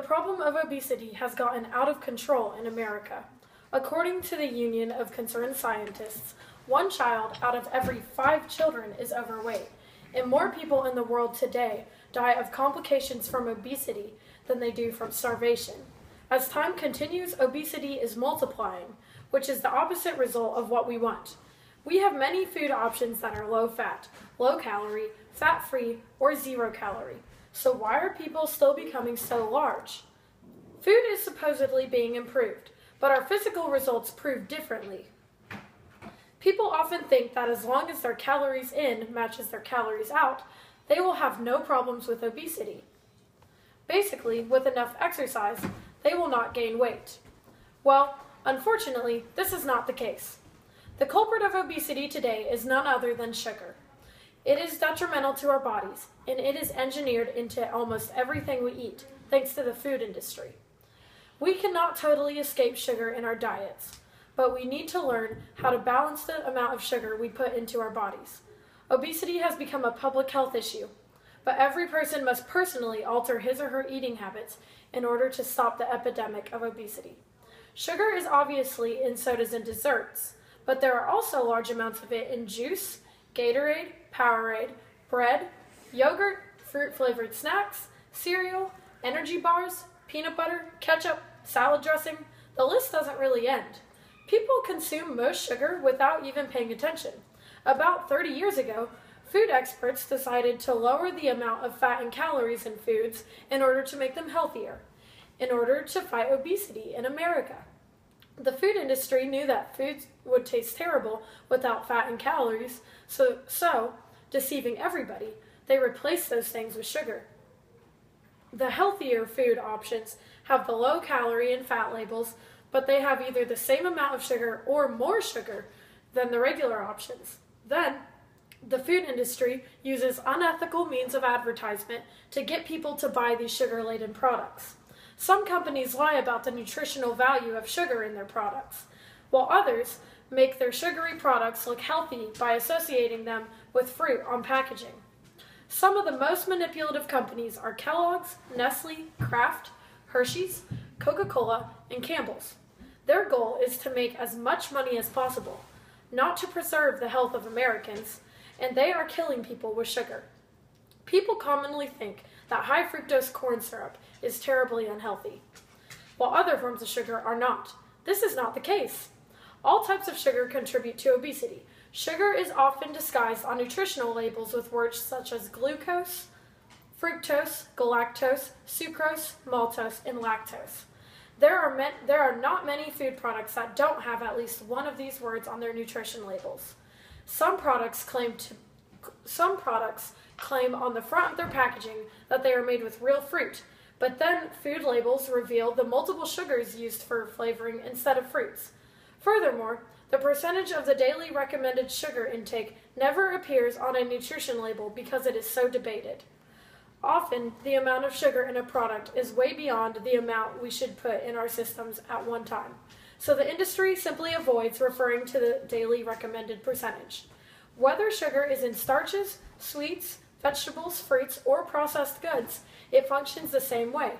problem of obesity has gotten out of control in America. According to the Union of Concerned Scientists, 1 child out of every 5 children is overweight, and more people in the world today die of complications from obesity than they do from starvation. As time continues, obesity is multiplying, which is the opposite result of what we want. We have many food options that are low fat, low calorie, fat-free, or 0 calorie. So why are people still becoming so large? Food is supposedly being improved, but our physical results prove differently. People often think that as long as their calories in matches their calories out, they will have no problems with obesity. Basically, with enough exercise, they will not gain weight. Well, unfortunately, this is not the case. The culprit of obesity today is none other than sugar. It is detrimental to our bodies, and it is engineered into almost everything we eat, thanks to the food industry. We cannot totally escape sugar in our diets, but we need to learn how to balance the amount of sugar we put into our bodies. Obesity has become a public health issue, but every person must personally alter his or her eating habits in order to stop the epidemic of obesity. Sugar is obviously in sodas and desserts, but there are also large amounts of it in juice, Gatorade, Powerade, bread, yogurt, fruit-flavored snacks, cereal, energy bars, peanut butter, ketchup, salad dressing. The list doesn't really end. People consume most sugar without even paying attention. About 30 years ago, food experts decided to lower the amount of fat and calories in foods in order to make them healthier, in order to fight obesity in America. The food industry knew that foods would taste terrible without fat and calories, so deceiving everybody, they replaced those things with sugar. The healthier food options have the low calorie and fat labels, but they have either the same amount of sugar or more sugar than the regular options. Then, the food industry uses unethical means of advertisement to get people to buy these sugar-laden products. Some companies lie about the nutritional value of sugar in their products, while others make their sugary products look healthy by associating them with fruit on packaging. Some of the most manipulative companies are Kellogg's, Nestle, Kraft, Hershey's, Coca-Cola, and Campbell's. Their goal is to make as much money as possible, not to preserve the health of Americans, and they are killing people with sugar. People commonly think that high fructose corn syrup is terribly unhealthy, while other forms of sugar are not. This is not the case. All types of sugar contribute to obesity. Sugar is often disguised on nutritional labels with words such as glucose, fructose, galactose, sucrose, maltose, and lactose. There are not many food products that don't have at least one of these words on their nutrition labels. Some products claim on the front of their packaging that they are made with real fruit, but then food labels reveal the multiple sugars used for flavoring instead of fruits. Furthermore, the percentage of the daily recommended sugar intake never appears on a nutrition label because it is so debated. Often, the amount of sugar in a product is way beyond the amount we should put in our systems at one time, so the industry simply avoids referring to the daily recommended percentage. Whether sugar is in starches, sweets, vegetables, fruits, or processed goods, it functions the same way.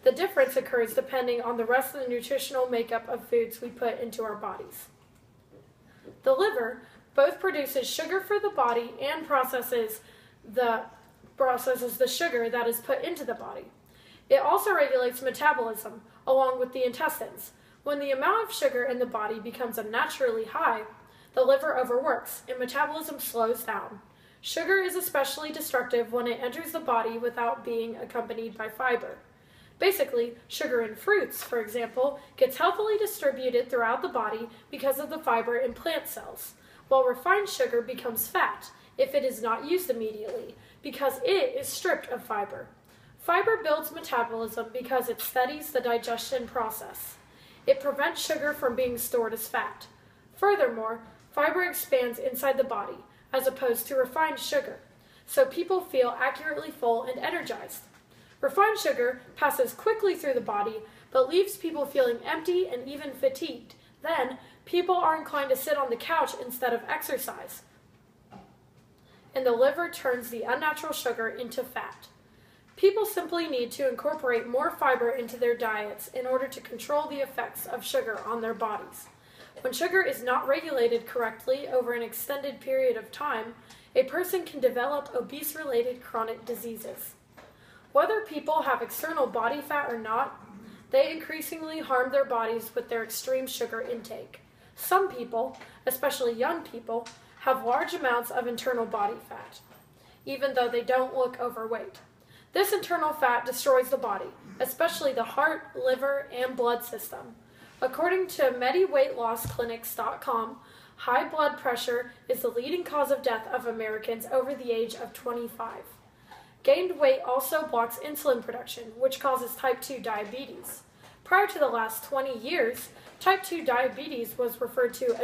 The difference occurs depending on the rest of the nutritional makeup of foods we put into our bodies. The liver both produces sugar for the body and processes the sugar that is put into the body. It also regulates metabolism along with the intestines. When the amount of sugar in the body becomes unnaturally high, the liver overworks and metabolism slows down. Sugar is especially destructive when it enters the body without being accompanied by fiber. Basically, sugar in fruits, for example, gets healthily distributed throughout the body because of the fiber in plant cells, while refined sugar becomes fat if it is not used immediately, because it is stripped of fiber. Fiber builds metabolism because it steadies the digestion process. It prevents sugar from being stored as fat. Furthermore, fiber expands inside the body, as opposed to refined sugar, so people feel accurately full and energized. Refined sugar passes quickly through the body, but leaves people feeling empty and even fatigued. Then, people are inclined to sit on the couch instead of exercise, and the liver turns the unnatural sugar into fat. People simply need to incorporate more fiber into their diets in order to control the effects of sugar on their bodies. When sugar is not regulated correctly over an extended period of time, a person can develop obese-related chronic diseases. Whether people have external body fat or not, they increasingly harm their bodies with their extreme sugar intake. Some people, especially young people, have large amounts of internal body fat, even though they don't look overweight. This internal fat destroys the body, especially the heart, liver, and blood system. According to MediWeightLossClinics.com, high blood pressure is the leading cause of death of Americans over the age of 25. Gained weight also blocks insulin production, which causes type 2 diabetes. Prior to the last 20 years, type 2 diabetes was referred to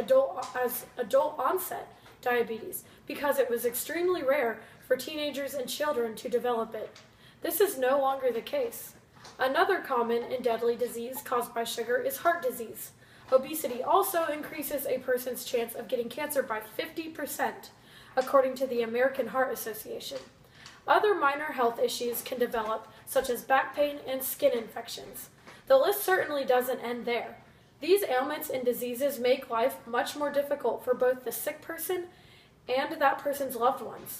as adult-onset diabetes because it was extremely rare for teenagers and children to develop it. This is no longer the case. Another common and deadly disease caused by sugar is heart disease. Obesity also increases a person's chance of getting cancer by 50%, according to the American Heart Association. Other minor health issues can develop, such as back pain and skin infections. The list certainly doesn't end there. These ailments and diseases make life much more difficult for both the sick person and that person's loved ones.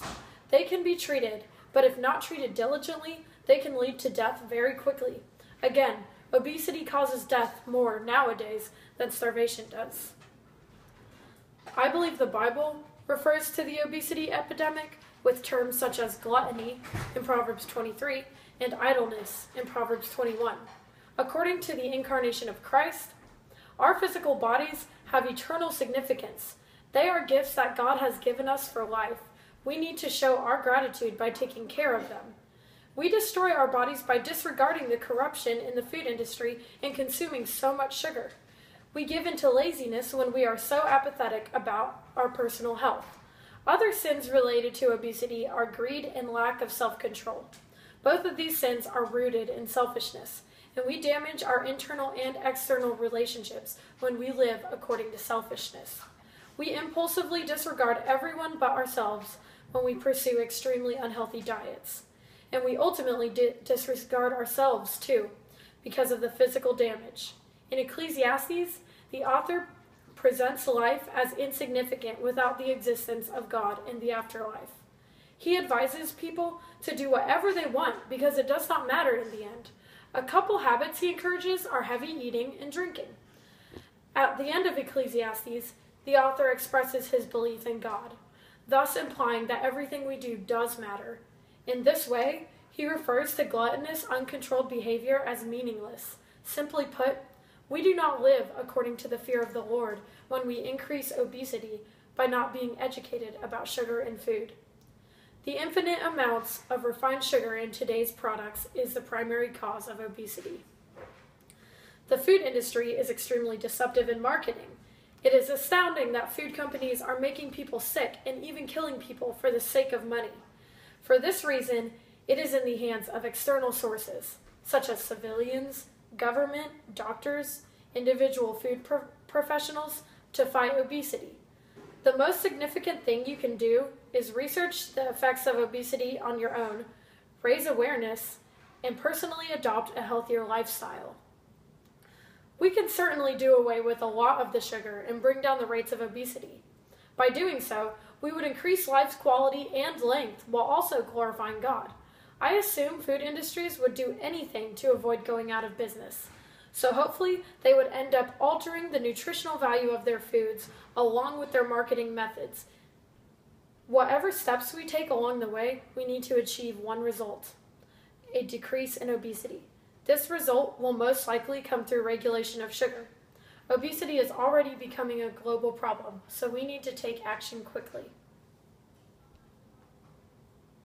They can be treated, but if not treated diligently, they can lead to death very quickly. Again, obesity causes death more nowadays than starvation does. I believe the Bible refers to the obesity epidemic with terms such as gluttony in Proverbs 23 and idleness in Proverbs 21. According to the incarnation of Christ, our physical bodies have eternal significance. They are gifts that God has given us for life. We need to show our gratitude by taking care of them. We destroy our bodies by disregarding the corruption in the food industry and consuming so much sugar. We give into laziness when we are so apathetic about our personal health. Other sins related to obesity are greed and lack of self-control. Both of these sins are rooted in selfishness, and we damage our internal and external relationships when we live according to selfishness. We impulsively disregard everyone but ourselves when we pursue extremely unhealthy diets. And we ultimately disregard ourselves too, because of the physical damage. In Ecclesiastes, the author presents life as insignificant without the existence of God in the afterlife. He advises people to do whatever they want because it does not matter in the end. A couple habits he encourages are heavy eating and drinking. At the end of Ecclesiastes, the author expresses his belief in God, thus implying that everything we do does matter. In this way, he refers to gluttonous, uncontrolled behavior as meaningless. Simply put, we do not live according to the fear of the Lord when we increase obesity by not being educated about sugar and food. The infinite amounts of refined sugar in today's products is the primary cause of obesity. The food industry is extremely deceptive in marketing. It is astounding that food companies are making people sick and even killing people for the sake of money. For this reason, it is in the hands of external sources, such as civilians, government, doctors, individual food professionals, to fight obesity. The most significant thing you can do is research the effects of obesity on your own, raise awareness, and personally adopt a healthier lifestyle. We can certainly do away with a lot of the sugar and bring down the rates of obesity. By doing so, we would increase life's quality and length while also glorifying God. I assume food industries would do anything to avoid going out of business. So hopefully they would end up altering the nutritional value of their foods along with their marketing methods. Whatever steps we take along the way, we need to achieve one result: a decrease in obesity. This result will most likely come through regulation of sugar. Obesity is already becoming a global problem, so we need to take action quickly.